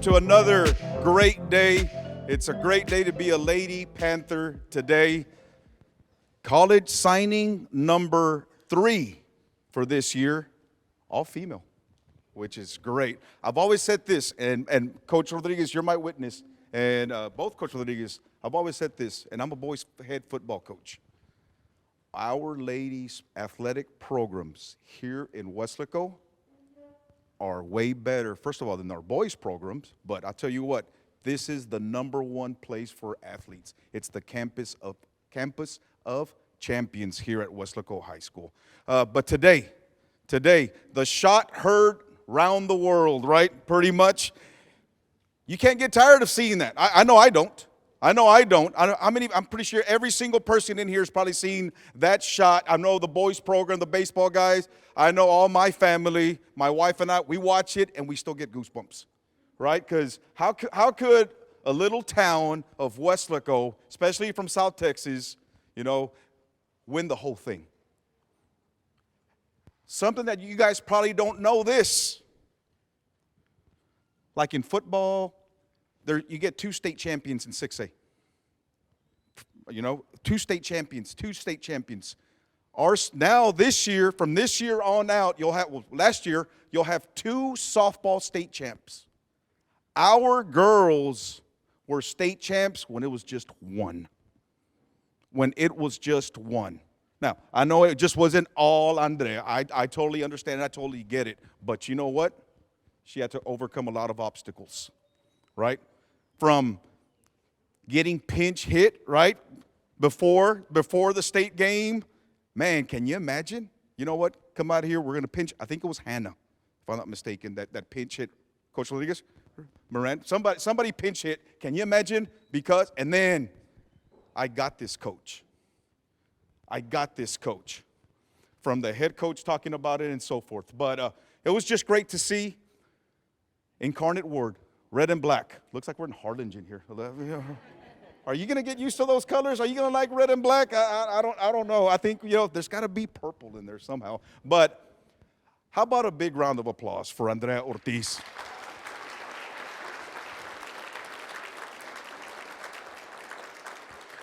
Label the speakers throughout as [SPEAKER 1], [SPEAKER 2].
[SPEAKER 1] to another great day. It's a great day to be a Lady Panther today. College signing number 3 for this year, all female, which is great. I've always said this, and Coach Rodriguez, you're my witness, and both Coach Rodriguez, I've always said this, and I'm a boys' head football coach. Our ladies' athletic programs here in Weslaco are way better, first of all, than our boys' programs, but I'll tell you what, this is the number one place for athletes. It's the campus of champions here at Weslaco High School. But today, the shot heard round the world, right? Pretty much. You can't get tired of seeing that. I know I don't. I'm pretty sure every single person in here has probably seen that shot. I know the boys program, the baseball guys. I know all my family, my wife and I, we watch it and we still get goosebumps, right? Because how could a little town of Weslaco, especially from South Texas, win the whole thing? Something that you guys probably don't know this. Like in football, you get 2 state champions in 6A. 2 state champions. Now this year, from this year on out, last year, you'll have 2 softball state champs. Our girls were state champs when it was just 1. Now, I know it just wasn't all Andrea. I totally understand and I totally get it. But you know what? She had to overcome a lot of obstacles, right? From getting pinch hit, right, before the state game. Man, can you imagine? You know what? Come out here, we're going to pinch. I think it was Hannah, if I'm not mistaken, that pinch hit. Coach Rodriguez? Miranda? Somebody pinch hit. Can you imagine? And then I got this coach. From the head coach talking about it and so forth. But it was just great to see Incarnate Word. Red and black. Looks like we're in Harlingen here. Are you going to get used to those colors? Are you going to like red and black? I don't know. I think, there's got to be purple in there somehow. But how about a big round of applause for Andrea Ortiz?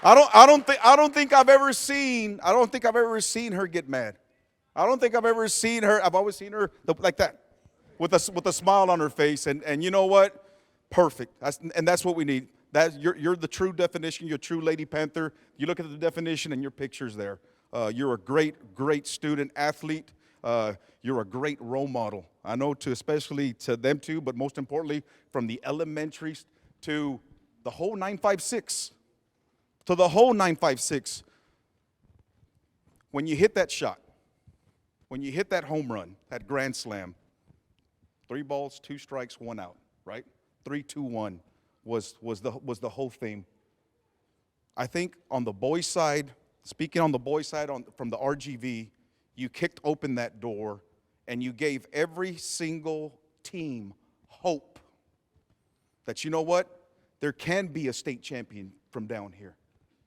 [SPEAKER 1] I don't think I've ever seen her get mad. I don't think I've ever seen her. I've always seen her like that, with a smile on her face. And you know what? Perfect. That's what we need. You're the true definition. You're a true Lady Panther. You look at the definition and your picture's there. You're a great student athlete. You're a great role model. I know especially to them too, but most importantly, from the elementaries to the whole 956. When you hit that shot, when you hit that home run, that grand slam, 3 balls, 2 strikes, 1 out, right? 3, 2, 1 was the whole theme. I think on the boys' side, from the RGV, you kicked open that door and you gave every single team hope that, you know what, there can be a state champion from down here.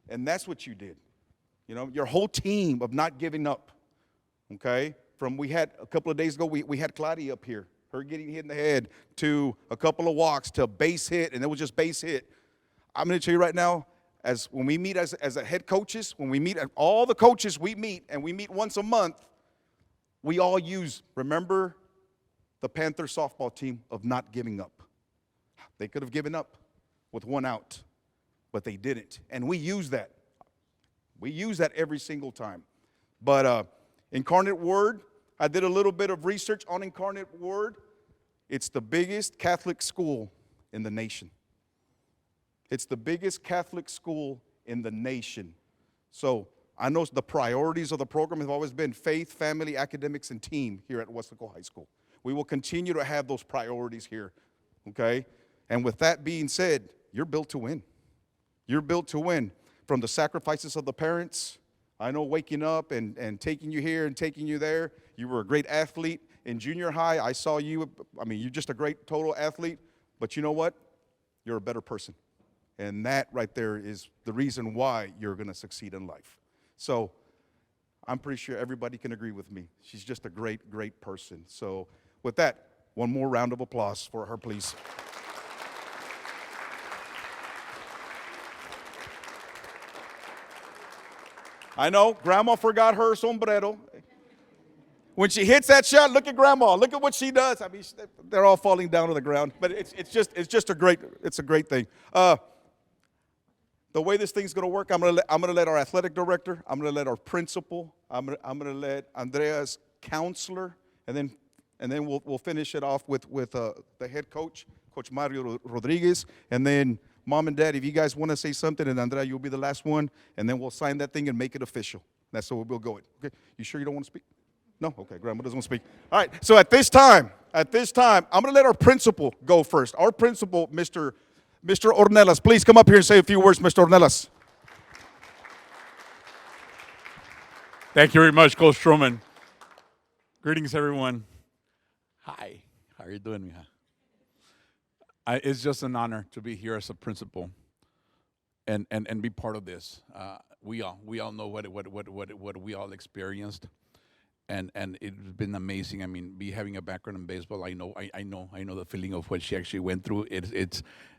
[SPEAKER 1] And that's what you did. Your whole team of not giving up, okay? We had a couple of days ago, we had Claudia up here. Her getting hit in the head, to a couple of walks, to a base hit, and it was just base hit. I'm going to tell you right now, when we meet as a head coaches, when we meet, all the coaches we meet, and we meet once a month, we all remember the Panther softball team of not giving up. They could have given up with 1 out, but they didn't. And we use that. We use that every single time. But Incarnate Word, I did a little bit of research on Incarnate Word. It's the biggest Catholic school in the nation. It's the biggest Catholic school in the nation. So I know the priorities of the program have always been faith, family, academics, and team here at Weslaco High School. We will continue to have those priorities here, okay? And with that being said, you're built to win. You're built to win. From the sacrifices of the parents, I know waking up and taking you here and taking you there. You were a great athlete. In junior high, I saw you. You're just a great total athlete. But you know what? You're a better person. And that right there is the reason why you're going to succeed in life. So I'm pretty sure everybody can agree with me. She's just a great, great person. So with that, one more round of applause for her, please. I know, Grandma forgot her sombrero. When she hits that shot, look at Grandma. Look at what she does. I mean, they're all falling down to the ground. But it's a great thing. The way this thing's going to work, I'm going to let our athletic director, I'm going to let our principal, I'm going to let Andrea's counselor, and then we'll finish it off with the head coach, Coach Mario Rodriguez, and then Mom and Dad, if you guys want to say something, and Andrea, you'll be the last one, and then we'll sign that thing and make it official. That's how we'll go. Okay, you sure you don't want to speak? No? Okay, Grandma doesn't want to speak. All right, so at this time, I'm going to let our principal go first. Our principal, Mr. Ornelas, please come up here and say a few words, Mr. Ornelas.
[SPEAKER 2] Thank you very much, Coach Stroman. Greetings, everyone. Hi, how are you doing, mija? It's just an honor to be here as a principal and be part of this. We all know what we all experienced, and it's been amazing. I mean, having a background in baseball, I know the feeling of what she actually went through.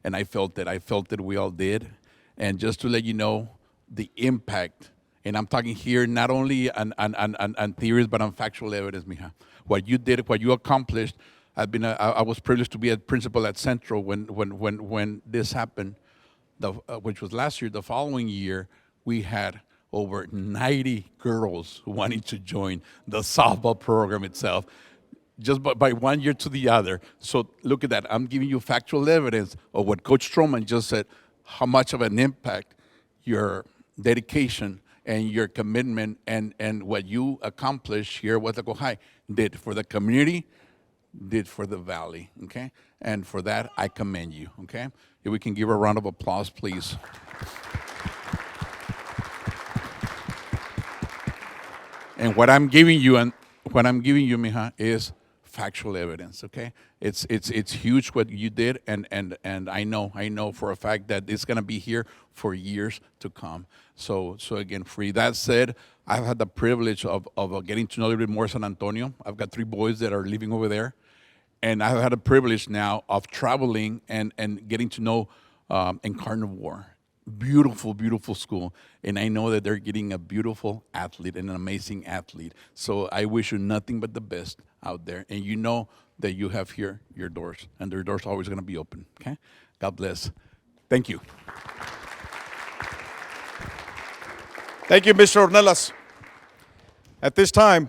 [SPEAKER 2] And I felt it. We all did. And just to let you know the impact, and I'm talking here not only on theories but on factual evidence, mija. What you did, what you accomplished. I was privileged to be a principal at Central when this happened, which was last year. The following year, we had over 90 girls wanting to join the softball program itself, just by 1 year to the other. So look at that. I'm giving you factual evidence of what Coach Stroman just said, how much of an impact your dedication and your commitment and what you accomplished here at Weslaco High did for the community, did for the valley, okay? And for that, I commend you, okay? If we can give a round of applause, please. And what I'm giving you, mija, is factual evidence, okay? It's huge what you did, and I know for a fact that it's gonna be here for years to come. So again, for that said, I've had the privilege of getting to know a little bit more San Antonio. I've got 3 boys that are living over there. And I've had a privilege now of traveling and getting to know Incarnate Word. Beautiful, beautiful school. And I know that they're getting a beautiful athlete and an amazing athlete. So I wish you nothing but the best out there. And you know that you have here your doors. And their doors are always going to be open. Okay? God bless. Thank you.
[SPEAKER 1] Thank you, Mr. Ornelas. At this time,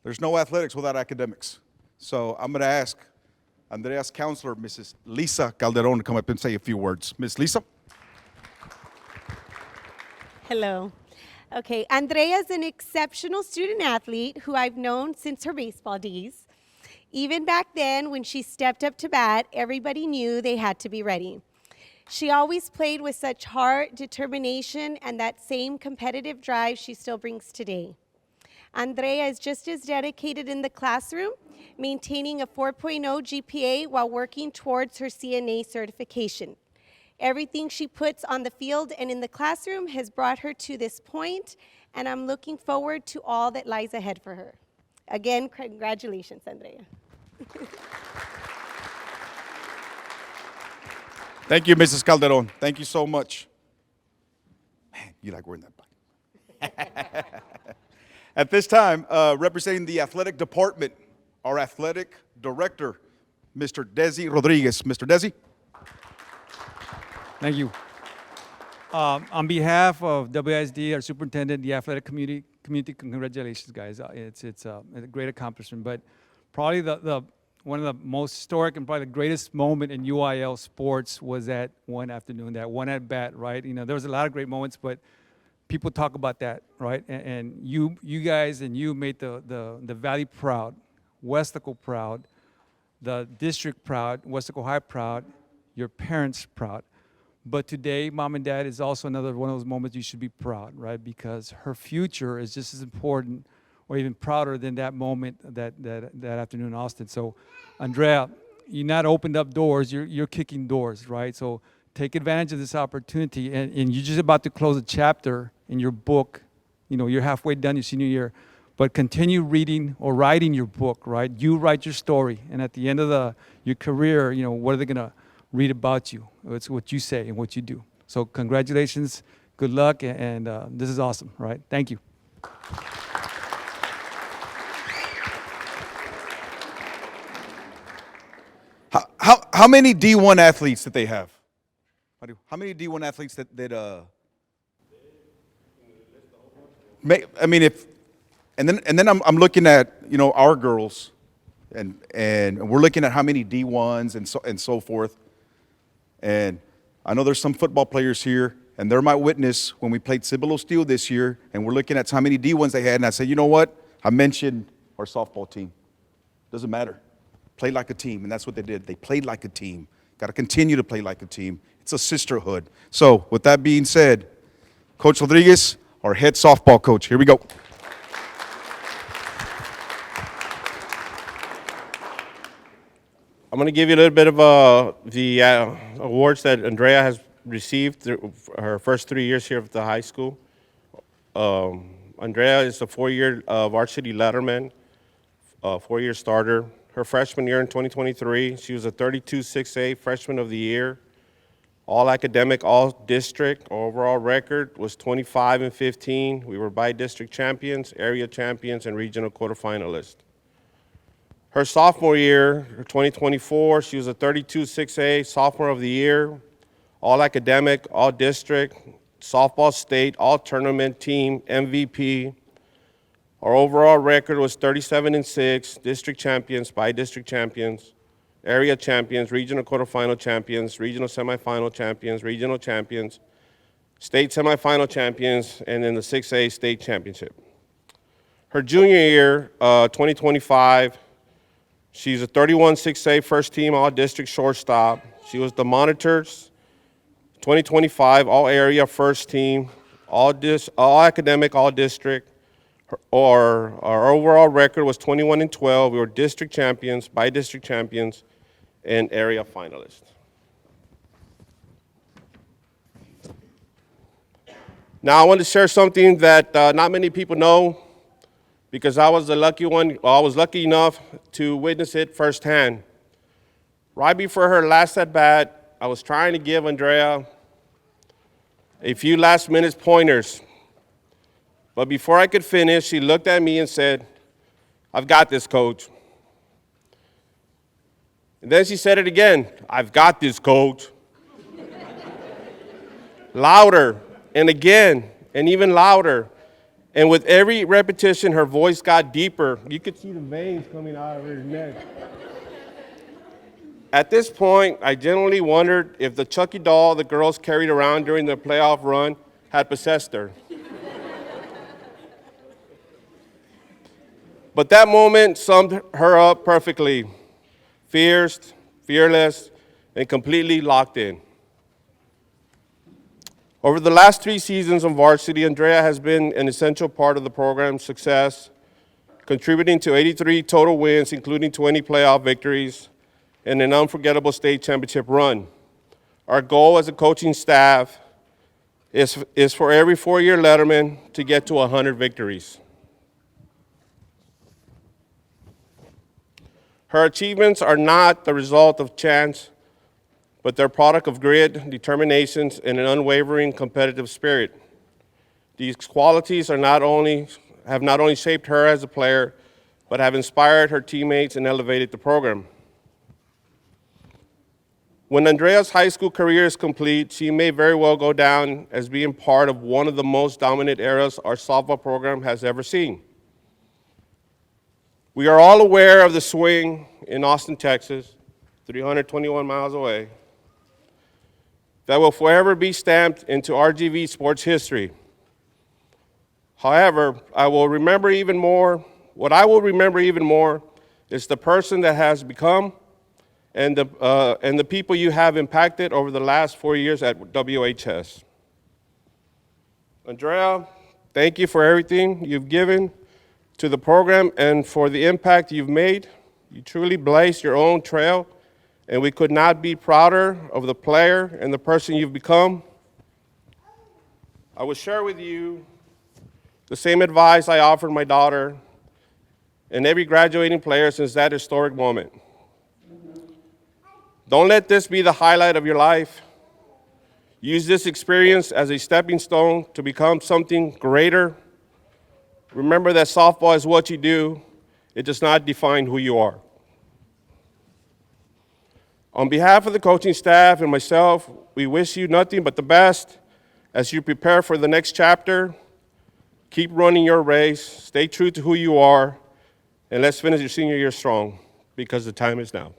[SPEAKER 1] there's no athletics without academics. So I'm going to ask Andrea's counselor, Mrs. Lisa Calderon, to come up and say a few words. Miss Lisa?
[SPEAKER 3] Hello. Okay, Andrea is an exceptional student athlete who I've known since her baseball days. Even back then, when she stepped up to bat, everybody knew they had to be ready. She always played with such heart, determination, and that same competitive drive she still brings today. Andrea is just as dedicated in the classroom, maintaining a 4.0 GPA while working towards her CNA certification. Everything she puts on the field and in the classroom has brought her to this point, and I'm looking forward to all that lies ahead for her. Again, congratulations, Andrea.
[SPEAKER 1] Thank you, Mrs. Calderon. Thank you so much. Man, you like wearing that bike. At this time, representing the athletic department, our athletic director, Mr. Desi Rodriguez. Mr. Desi.
[SPEAKER 4] Thank you. On behalf of WISD, our superintendent, the athletic community, congratulations, guys. It's a great accomplishment. But probably the one of the most historic and probably the greatest moment in UIL sports was that one afternoon, that one at bat, right? You know, there was a lot of great moments, but people talk about that, right? And you guys and you made the Valley proud, Weslaco proud, the district proud, Weslaco High proud, your parents proud. But today, Mom and Dad, is also another one of those moments you should be proud, right? Because her future is just as important or even prouder than that moment that afternoon in Austin. So, Andrea, you not opened up doors, you're kicking doors, right? So take advantage of this opportunity, and you're just about to close a chapter in your book. You know, you're halfway done your senior year, but continue reading or writing your book, right? You write your story, and at the end of your career, you know, what are they gonna read about you? It's what you say and what you do. So congratulations, good luck, and this is awesome, right? Thank you.
[SPEAKER 1] How many D1 athletes did they have? How many D1 athletes I mean, and then I'm looking at, you know, our girls, and we're looking at how many D1s and so forth. And I know there's some football players here, and they're my witness when we played Cibolo Steel this year, and we're looking at how many D1s they had, and I said, you know what? I mentioned our softball team. Doesn't matter. Play like a team, and that's what they did. They played like a team. Got to continue to play like a team. It's a sisterhood. So, with that being said, Coach Rodriguez, our head softball coach. Here we go.
[SPEAKER 5] I'm going to give you a little bit of the awards that Andrea has received through her first 3 years here at the high school. Andrea is a 4-year varsity letterman, 4-year starter. Her freshman year in 2023, she was a 32-6A freshman of the year. All academic, all district. Overall record was 25-15. We were by-district champions, area champions, and regional quarterfinalists. Her sophomore year, her 2024, she was a 32-6A sophomore of the year. All academic, all district, softball state, all tournament team, MVP. Our overall record was 37-6, district champions, by-district champions, area champions, regional quarterfinal champions, regional semifinal champions, regional champions, state semifinal champions, and then the 6A state championship. Her junior year, 2025, she's a 31-6A first team all-district shortstop. She was the Monitors 2025 all-area first team, all academic, all district. Our overall record was 21-12. We were district champions, by-district champions, and area finalists. Now I want to share something that not many people know, because I was the lucky one. I was lucky enough to witness it firsthand. Right before her last at bat, I was trying to give Andrea a few last-minute pointers. But before I could finish, she looked at me and said, "I've got this, coach." And then she said it again, "I've got this, coach." Louder, and again, and even louder. And with every repetition, her voice got deeper. You could see the veins coming out of her neck. At this point, I genuinely wondered if the Chucky doll the girls carried around during the playoff run had possessed her. But that moment summed her up perfectly. Fierce, fearless, and completely locked in. Over the last 3 seasons on varsity, Andrea has been an essential part of the program's success, contributing to 83 total wins, including 20 playoff victories, and an unforgettable state championship run. Our goal as a coaching staff is for every 4-year letterman to get to 100 victories. Her achievements are not the result of chance, but they're a product of grit, determination, and an unwavering competitive spirit. These qualities have not only shaped her as a player, but have inspired her teammates and elevated the program. When Andrea's high school career is complete, she may very well go down as being part of one of the most dominant eras our softball program has ever seen. We are all aware of the swing in Austin, Texas, 321 miles away, that will forever be stamped into RGV sports history. However, what I will remember even more is the person that has become and the people you have impacted over the last 4 years at WHS. Andrea, thank you for everything you've given to the program and for the impact you've made. You truly blazed your own trail, and we could not be prouder of the player and the person you've become. I will share with you the same advice I offered my daughter and every graduating player since that historic moment. Don't let this be the highlight of your life. Use this experience as a stepping stone to become something greater. Remember that softball is what you do. It does not define who you are. On behalf of the coaching staff and myself, we wish you nothing but the best as you prepare for the next chapter. Keep running your race, stay true to who you are, and let's finish your senior year strong, because the time is now.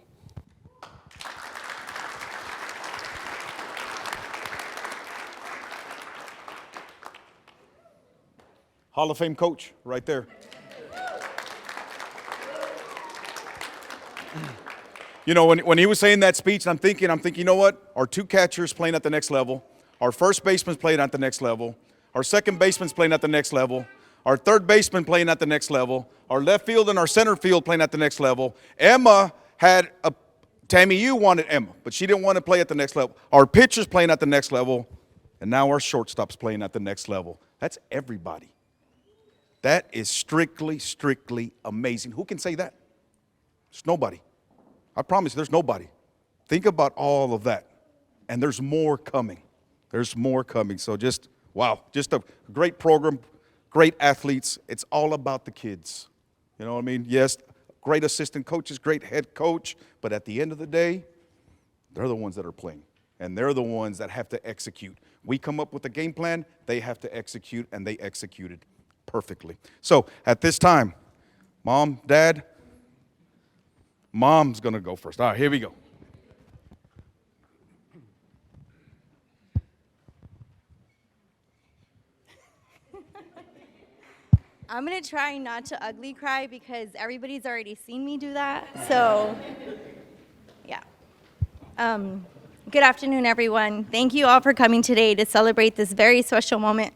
[SPEAKER 1] Hall of Fame coach right there. You know, when he was saying that speech, I'm thinking, you know what? Our two catchers playing at the next level. Our first baseman's playing at the next level. Our second baseman's playing at the next level. Our third baseman playing at the next level. Our left field and our center field playing at the next level. Emma had Tammy Yu wanted Emma, but she didn't want to play at the next level. Our pitcher's playing at the next level, and now our shortstop's playing at the next level. That's everybody. That is strictly amazing. Who can say that? There's nobody. I promise you, there's nobody. Think about all of that. And there's more coming. There's more coming. So just, wow, just a great program, great athletes. It's all about the kids. You know what I mean? Yes, great assistant coaches, great head coach. But at the end of the day, they're the ones that are playing. And they're the ones that have to execute. We come up with a game plan, they have to execute, and they executed perfectly. So at this time, Mom, Dad, Mom's going to go first. All right, here we go.
[SPEAKER 6] I'm going to try not to ugly cry because everybody's already seen me do that. So, yeah. Good afternoon, everyone. Thank you all for coming today to celebrate this very special moment.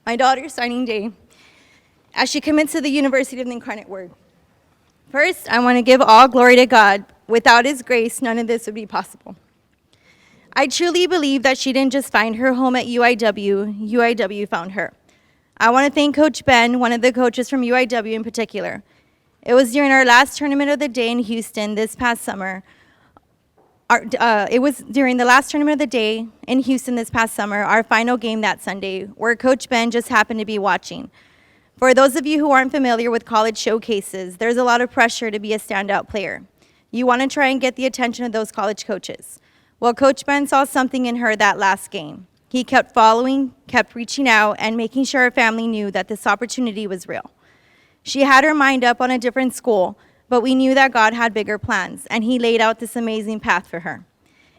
[SPEAKER 6] My daughter's signing day as she commits to the University of the Incarnate Word. First, I want to give all glory to God. Without His grace, none of this would be possible. I truly believe that she didn't just find her home at UIW, UIW found her. I want to thank Coach Ben, one of the coaches from UIW in particular. It was during our last tournament of the day in Houston this past summer. It was during the last tournament of the day in Houston this past summer, our final game that Sunday, where Coach Ben just happened to be watching. For those of you who aren't familiar with college showcases, there's a lot of pressure to be a standout player. You want to try and get the attention of those college coaches. Well, Coach Ben saw something in her that last game. He kept following, kept reaching out, and making sure her family knew that this opportunity was real. She had her mind up on a different school, but we knew that God had bigger plans, and He laid out this amazing path for her.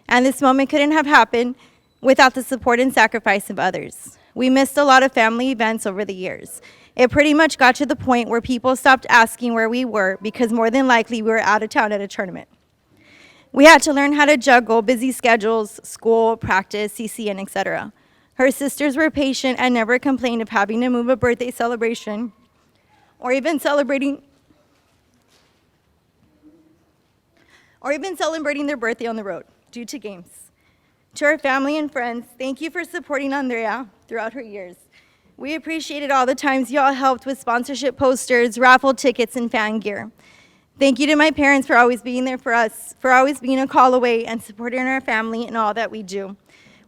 [SPEAKER 6] And this moment couldn't have happened without the support and sacrifice of others. We missed a lot of family events over the years. It pretty much got to the point where people stopped asking where we were because more than likely we were out of town at a tournament. We had to learn how to juggle busy schedules, school, practice, CCN, etc. Her sisters were patient and never complained of having to move a birthday celebration or even celebrating their birthday on the road due to games. To our family and friends, thank you for supporting Andrea throughout her years. We appreciated all the times y'all helped with sponsorship posters, raffle tickets, and fan gear. Thank you to my parents for always being there for us, for always being a call away and supporting our family in all that we do.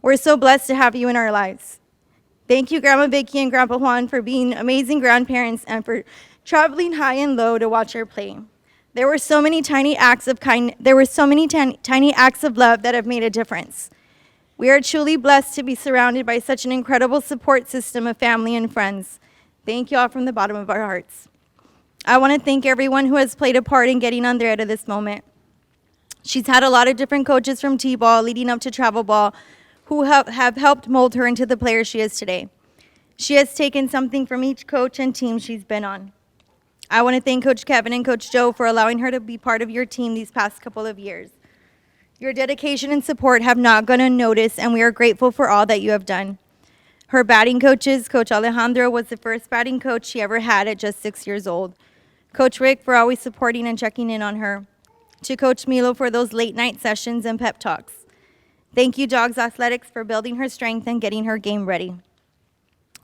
[SPEAKER 6] We're so blessed to have you in our lives. Thank you, Grandma Vicky and Grandpa Juan, for being amazing grandparents and for traveling high and low to watch her play. There were so many tiny acts of love that have made a difference. We are truly blessed to be surrounded by such an incredible support system of family and friends. Thank you all from the bottom of our hearts. I want to thank everyone who has played a part in getting Andrea to this moment. She's had a lot of different coaches from T-ball leading up to travel ball who have helped mold her into the player she is today. She has taken something from each coach and team she's been on. I want to thank Coach Kevin and Coach Joe for allowing her to be part of your team these past couple of years. Your dedication and support have not gone unnoticed, and we are grateful for all that you have done. Her batting coaches, Coach Alejandro was the first batting coach she ever had at just 6 years old. Coach Rick for always supporting and checking in on her. To Coach Milo for those late night sessions and pep talks. Thank you, Dogs Athletics, for building her strength and getting her game ready.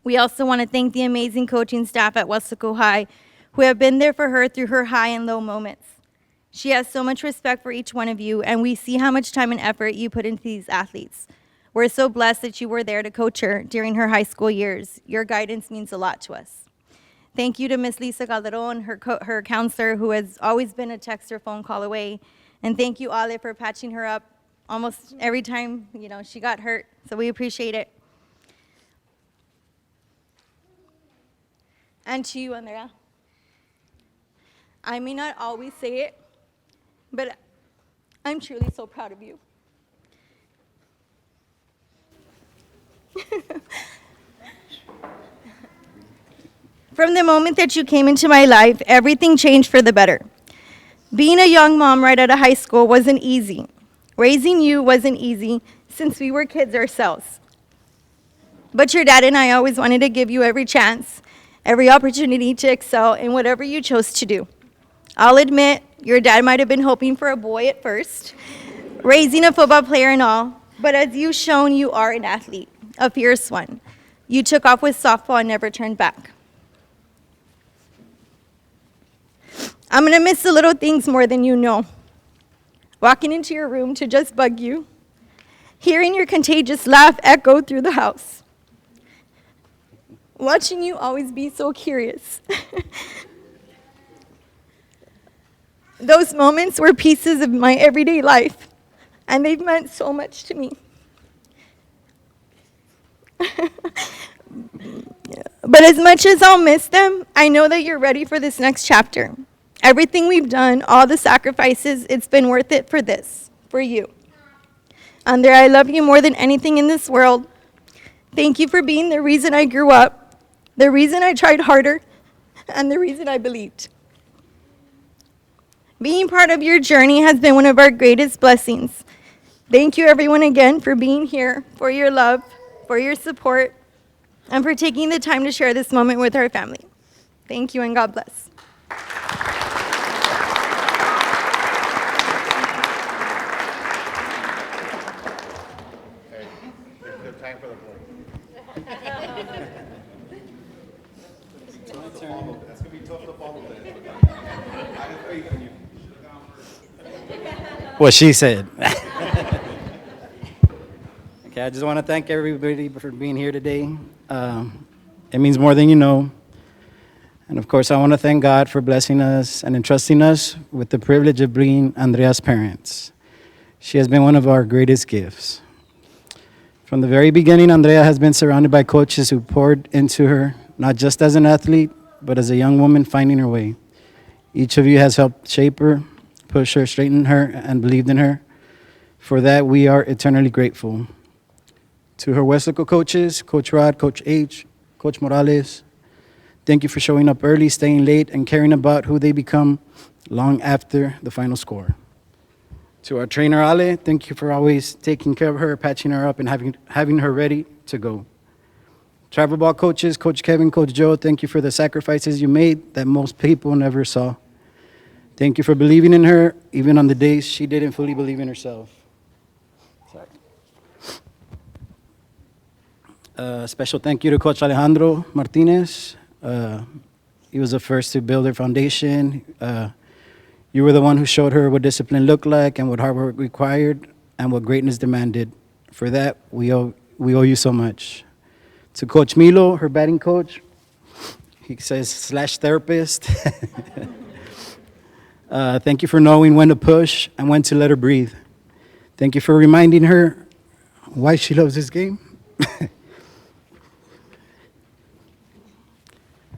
[SPEAKER 6] We also want to thank the amazing coaching staff at Weslaco High who have been there for her through her high and low moments. She has so much respect for each one of you, and we see how much time and effort you put into these athletes. We're so blessed that you were there to coach her during her high school years. Your guidance means a lot to us. Thank you to Miss Lisa Calderon, her counselor, who has always been a text or phone call away. And thank you, Ale, for patching her up almost every time, she got hurt. So we appreciate it. And to you, Andrea. I may not always say it, but I'm truly so proud of you. From the moment that you came into my life, everything changed for the better. Being a young mom right out of high school wasn't easy. Raising you wasn't easy since we were kids ourselves. But your dad and I always wanted to give you every chance, every opportunity to excel in whatever you chose to do. I'll admit, your dad might have been hoping for a boy at first, raising a football player and all, but as you've shown, you are an athlete, a fierce one. You took off with softball and never turned back. I'm gonna miss the little things more than you know. Walking into your room to just bug you, hearing your contagious laugh echo through the house, watching you always be so curious. Those moments were pieces of my everyday life, and they've meant so much to me. But as much as I'll miss them, I know that you're ready for this next chapter. Everything we've done, all the sacrifices, it's been worth it for this, for you. Andrea, I love you more than anything in this world. Thank you for being the reason I grew up, the reason I tried harder, and the reason I believed. Being part of your journey has been one of our greatest blessings. Thank you, everyone, again, for being here, for your love, for your support, and for taking the time to share this moment with our family. Thank you, and God bless.
[SPEAKER 1] That's gonna be tough to follow that. I have faith in you.
[SPEAKER 7] What she said. Okay, I just want to thank everybody for being here today. It means more than you know. And of course, I want to thank God for blessing us and entrusting us with the privilege of being Andrea's parents. She has been one of our greatest gifts. From the very beginning, Andrea has been surrounded by coaches who poured into her, not just as an athlete, but as a young woman finding her way. Each of you has helped shape her, push her, straighten her, and believed in her. For that, we are eternally grateful. To her Weslaco coaches, Coach Rod, Coach H, Coach Morales, thank you for showing up early, staying late, and caring about who they become long after the final score. To our trainer, Ale, thank you for always taking care of her, patching her up, and having her ready to go. Travel ball coaches, Coach Kevin, Coach Joe, thank you for the sacrifices you made that most people never saw. Thank you for believing in her, even on the days she didn't fully believe in herself. Special thank you to Coach Alejandro Martinez. He was the first to build her foundation. You were the one who showed her what discipline looked like and what hard work required and what greatness demanded. For that, we owe you so much. To Coach Milo, her batting coach, he says /therapist. Thank you for knowing when to push and when to let her breathe. Thank you for reminding her why she loves this game.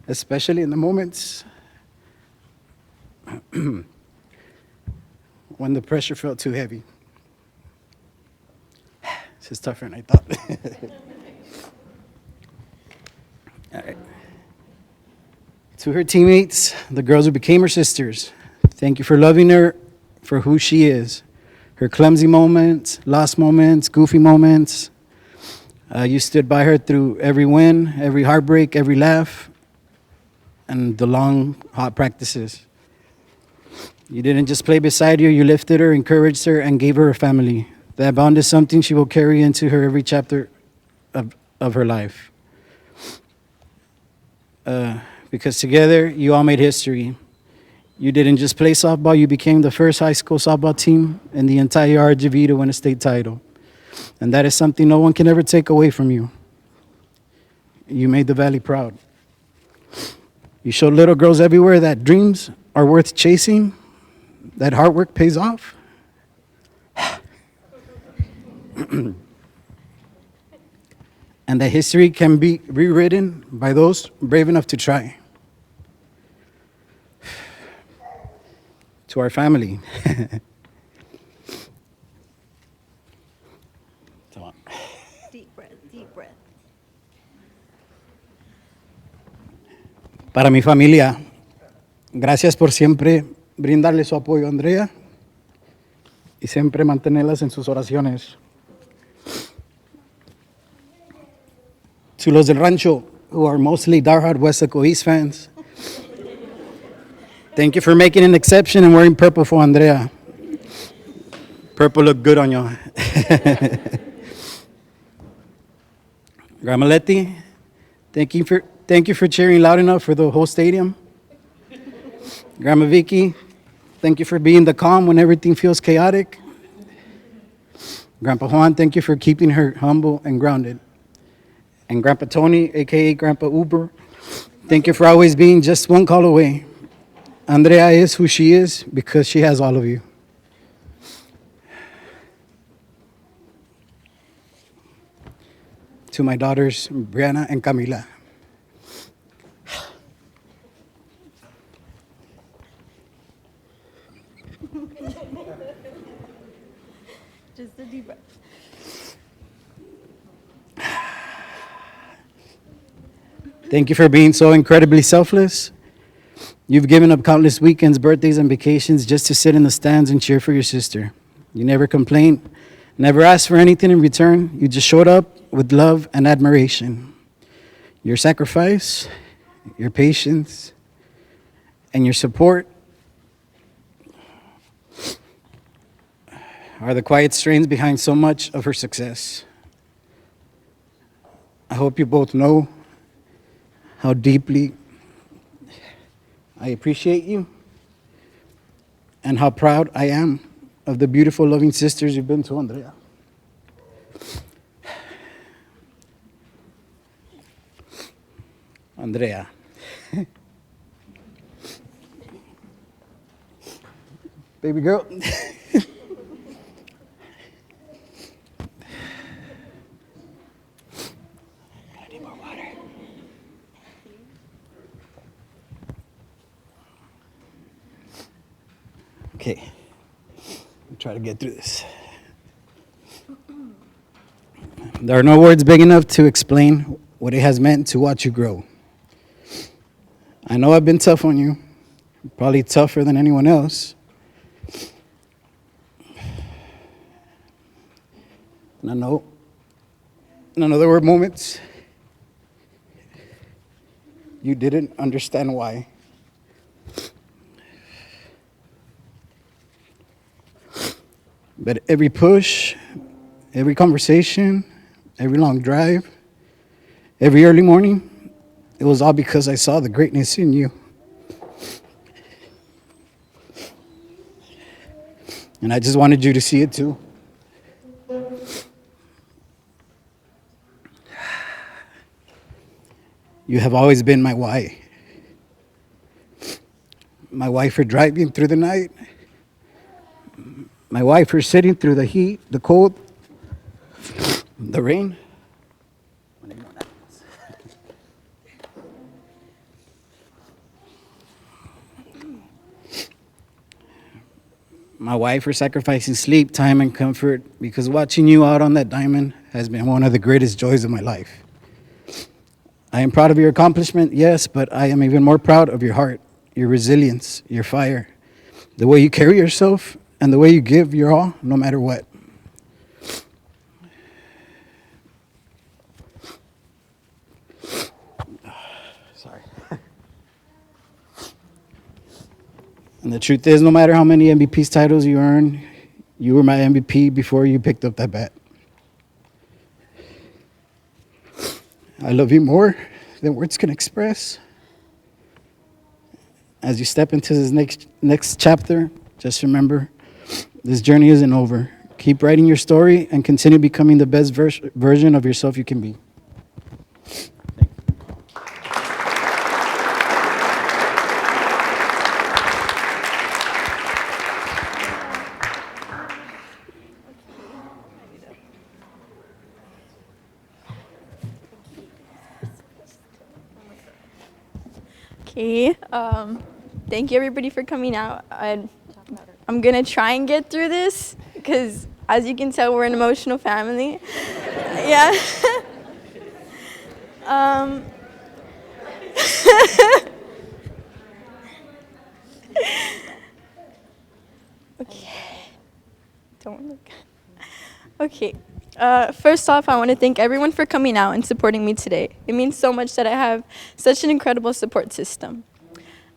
[SPEAKER 7] Especially in the moments when the pressure felt too heavy. This is tougher than I thought. All right. To her teammates, the girls who became her sisters, thank you for loving her for who she is. Her clumsy moments, lost moments, goofy moments. You stood by her through every win, every heartbreak, every laugh, and the long, hot practices. You didn't just play beside her, you lifted her, encouraged her, and gave her a family. That bond is something she will carry into her every chapter of her life. Because together, you all made history. You didn't just play softball, you became the first high school softball team in the entire RGV to win a state title. And that is something no one can ever take away from you. You made the Valley proud. You showed little girls everywhere that dreams are worth chasing, that hard work pays off. And that history can be rewritten by those brave enough to try. To our family.
[SPEAKER 6] Deep breath, deep breath.
[SPEAKER 7] Para mi familia, gracias por siempre brindarle su apoyo a Andrea y siempre mantenerlas en sus oraciones. To los del rancho, who are mostly diehard Weslaco East fans, thank you for making an exception and wearing purple for Andrea. Purple looked good on you. Grandma Letty, thank you for cheering loud enough for the whole stadium. Grandma Vicky, thank you for being the calm when everything feels chaotic. Grandpa Juan, thank you for keeping her humble and grounded. And Grandpa Tony, aka Grandpa Uber, thank you for always being just one call away. Andrea is who she is because she has all of you. To my daughters, Brianna and Camila.
[SPEAKER 6] Just a deep breath.
[SPEAKER 7] Thank you for being so incredibly selfless. You've given up countless weekends, birthdays, and vacations just to sit in the stands and cheer for your sister. You never complained, never asked for anything in return. You just showed up with love and admiration. Your sacrifice, your patience, and your support are the quiet strains behind so much of her success. I hope you both know how deeply I appreciate you and how proud I am of the beautiful, loving sisters you've been to Andrea. Andrea. Baby girl. Okay, I'll try to get through this. There are no words big enough to explain what it has meant to watch you grow. I know I've been tough on you, probably tougher than anyone else. And I know there were moments you didn't understand why. But every push, every conversation, every long drive, every early morning, it was all because I saw the greatness in you. And I just wanted you to see it too. You have always been my why. My why for driving through the night. My wife for sitting through the heat, the cold, the rain. My wife for sacrificing sleep, time, and comfort because watching you out on that diamond has been one of the greatest joys of my life. I am proud of your accomplishment, yes, but I am even more proud of your heart, your resilience, your fire, the way you carry yourself, and the way you give your all, no matter what. Sorry. And the truth is, no matter how many MVP titles you earn, you were my MVP before you picked up that bat. I love you more than words can express. as you step into this next chapter, just remember, this journey isn't over. Keep writing your story and continue becoming the best version of yourself you can be.
[SPEAKER 6] Okay. Thank you everybody for coming out. I'm gonna try and get through this because, as you can tell, we're an emotional family. Yeah. Okay. Don't look. Okay. First off, I want to thank everyone for coming out and supporting me today. It means so much that I have such an incredible support system.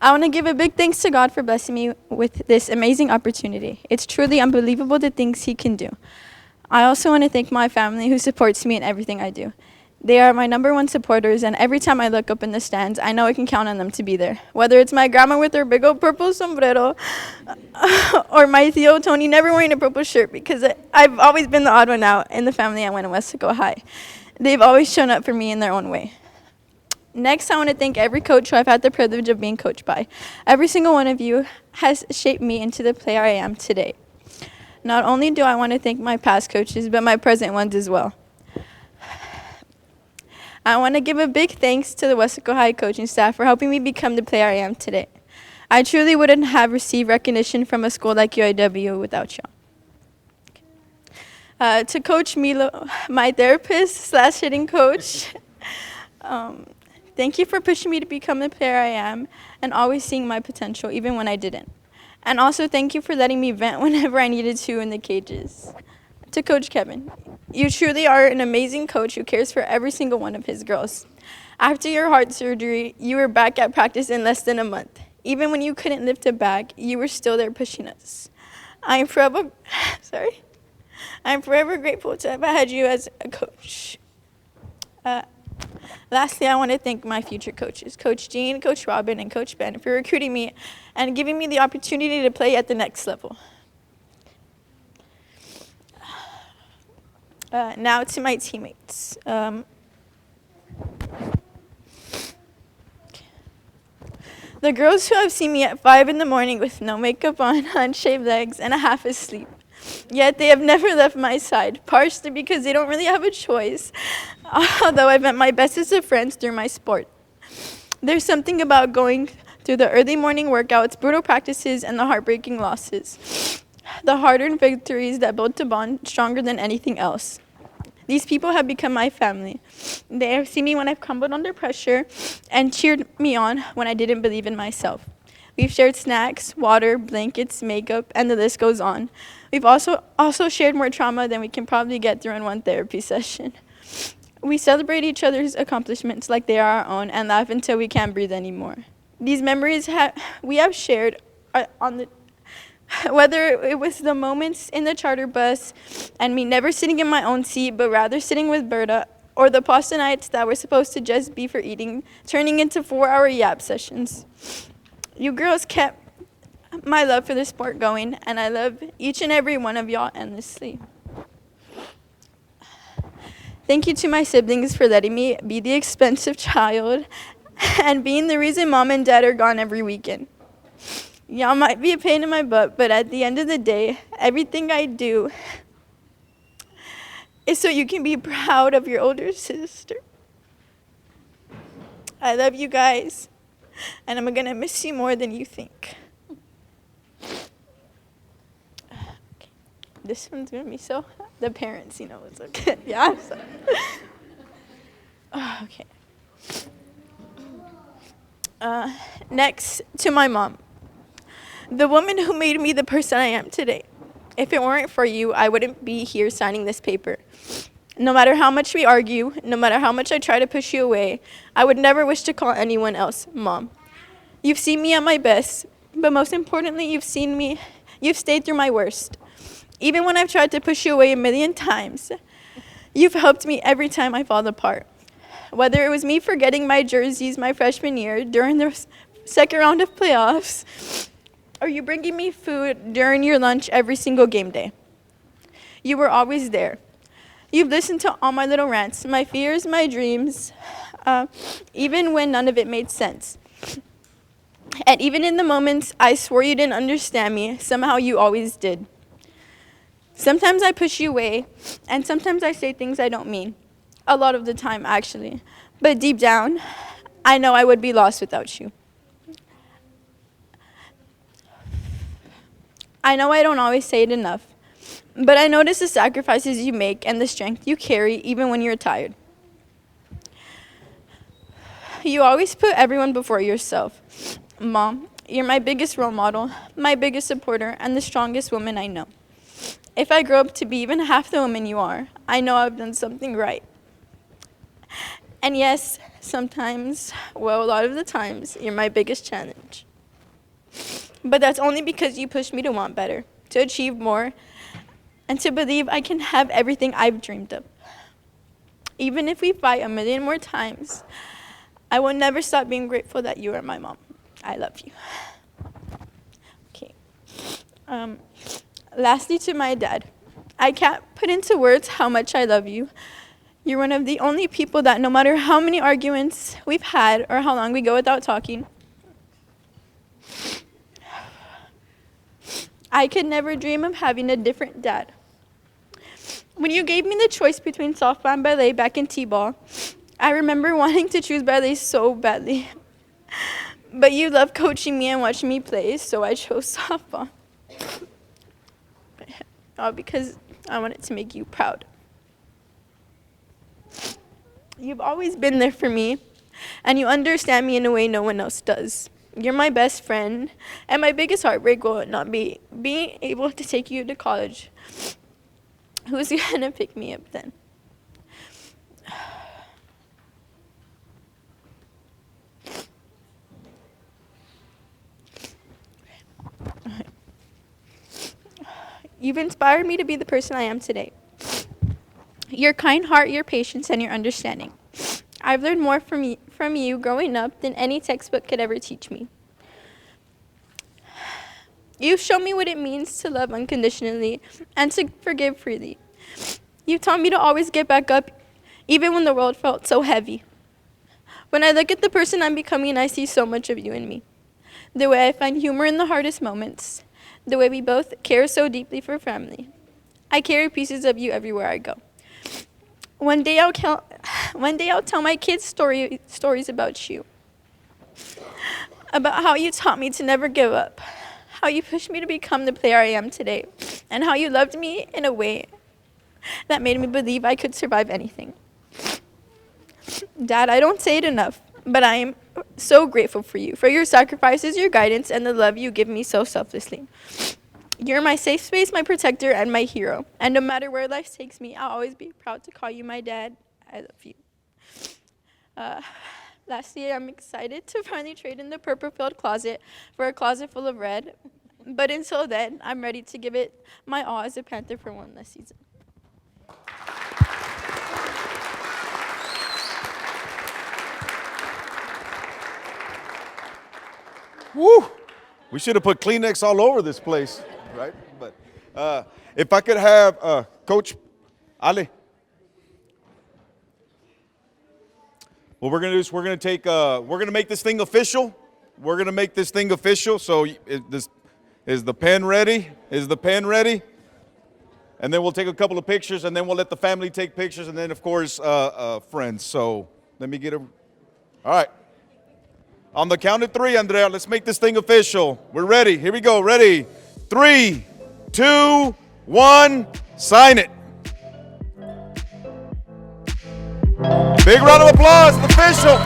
[SPEAKER 6] I want to give a big thanks to God for blessing me with this amazing opportunity. It's truly unbelievable the things He can do. I also want to thank my family who supports me in everything I do. They are my #1 supporters, and every time I look up in the stands, I know I can count on them to be there. Whether it's my grandma with her big old purple sombrero, or my Theo Tony never wearing a purple shirt, because I've always been the odd one out in the family I went to Weslaco High. They've always shown up for me in their own way. Next, I want to thank every coach who I've had the privilege of being coached by. Every single one of you has shaped me into the player I am today. Not only do I want to thank my past coaches, but my present ones as well. I want to give a big thanks to the Weslaco High coaching staff for helping me become the player I am today. I truly wouldn't have received recognition from a school like UIW without y'all. To Coach Milo, my therapist / hitting coach, thank you for pushing me to become the player I am and always seeing my potential, even when I didn't. And also thank you for letting me vent whenever I needed to in the cages. To Coach Kevin, you truly are an amazing coach who cares for every single one of his girls. After your heart surgery, you were back at practice in less than a month. Even when you couldn't lift a bag, you were still there pushing us. I am forever grateful to have had you as a coach. Lastly, I want to thank my future coaches, Coach Jean, Coach Robin, and Coach Ben, for recruiting me and giving me the opportunity to play at the next level. Now to my teammates. The girls who have seen me at 5 in the morning with no makeup on, unshaved legs, and a half asleep. Yet they have never left my side, partially because they don't really have a choice, although I've met my bestest of friends through my sport. There's something about going through the early morning workouts, brutal practices, and the heartbreaking losses. The hard-earned victories that built a bond stronger than anything else. These people have become my family. They have seen me when I've crumbled under pressure and cheered me on when I didn't believe in myself. We've shared snacks, water, blankets, makeup, and the list goes on. We've also shared more trauma than we can probably get through in one therapy session. We celebrate each other's accomplishments like they are our own and laugh until we can't breathe anymore. These memories we have shared on the whether it was the moments in the charter bus and me never sitting in my own seat, but rather sitting with Berta, or the pasta nights that were supposed to just be for eating, turning into 4-hour yap sessions. You girls kept my love for the sport going, and I love each and every one of y'all endlessly. Thank you to my siblings for letting me be the expensive child and being the reason Mom and Dad are gone every weekend. Y'all might be a pain in my butt, but at the end of the day, everything I do is so you can be proud of your older sister. I love you guys, and I'm gonna miss you more than you think. Okay. This one's gonna be so, the parents, it's okay. Yeah, so. Okay. Next, to my mom. The woman who made me the person I am today. If it weren't for you, I wouldn't be here signing this paper. No matter how much we argue, no matter how much I try to push you away, I would never wish to call anyone else Mom. You've seen me at my best, but most importantly, you've stayed through my worst. Even when I've tried to push you away 1,000,000 times, you've helped me every time I fall apart. Whether it was me forgetting my jerseys my freshman year during the second round of playoffs, or you bringing me food during your lunch every single game day. You were always there. You've listened to all my little rants, my fears, my dreams, even when none of it made sense. And even in the moments I swore you didn't understand me, somehow you always did. Sometimes I push you away, and sometimes I say things I don't mean. A lot of the time, actually. But deep down, I know I would be lost without you. I know I don't always say it enough, but I notice the sacrifices you make and the strength you carry even when you're tired. You always put everyone before yourself. Mom, you're my biggest role model, my biggest supporter, and the strongest woman I know. If I grow up to be even half the woman you are, I know I've done something right. And yes, sometimes, well, a lot of the times, you're my biggest challenge. But that's only because you pushed me to want better, to achieve more, and to believe I can have everything I've dreamed of. Even if we fight a million more times, I will never stop being grateful that you are my mom. I love you. Okay. Lastly, to my dad, I can't put into words how much I love you. You're one of the only people that no matter how many arguments we've had or how long we go without talking, I could never dream of having a different dad. When you gave me the choice between softball and ballet back in T-ball, I remember wanting to choose ballet so badly. But you loved coaching me and watching me play, so I chose softball. All because I wanted to make you proud. You've always been there for me, and you understand me in a way no one else does. You're my best friend, and my biggest heartbreak will not be being able to take you to college. Who's gonna pick me up then? You've inspired me to be the person I am today. Your kind heart, your patience, and your understanding. I've learned more from you growing up than any textbook could ever teach me. You've shown me what it means to love unconditionally and to forgive freely. You've taught me to always get back up, even when the world felt so heavy. When I look at the person I'm becoming, I see so much of you in me. The way I find humor in the hardest moments. The way we both care so deeply for family. I carry pieces of you everywhere I go. One day I'll tell my kids stories about you. About how you taught me to never give up. How you pushed me to become the player I am today. And how you loved me in a way that made me believe I could survive anything. Dad, I don't say it enough, but I am so grateful for you, for your sacrifices, your guidance, and the love you give me so selflessly. You're my safe space, my protector, and my hero. And no matter where life takes me, I'll always be proud to call you my dad. I love you. Lastly, I'm excited to finally trade in the purple-filled closet for a closet full of red. But until then, I'm ready to give it my all as a Panther for one last season.
[SPEAKER 1] Woo! We should have put Kleenex all over this place, right? But if I could have Coach Ali. What we're gonna do is we're gonna make this thing official. We're gonna make this thing official. So is the pen ready? Is the pen ready? And then we'll take a couple of pictures, and then we'll let the family take pictures, and then of course friends. So let me get a. All right. On the count of three, Andrea, let's make this thing official. We're ready. Here we go. Ready? 3, 2, 1. Sign it. Big round of applause. It's official.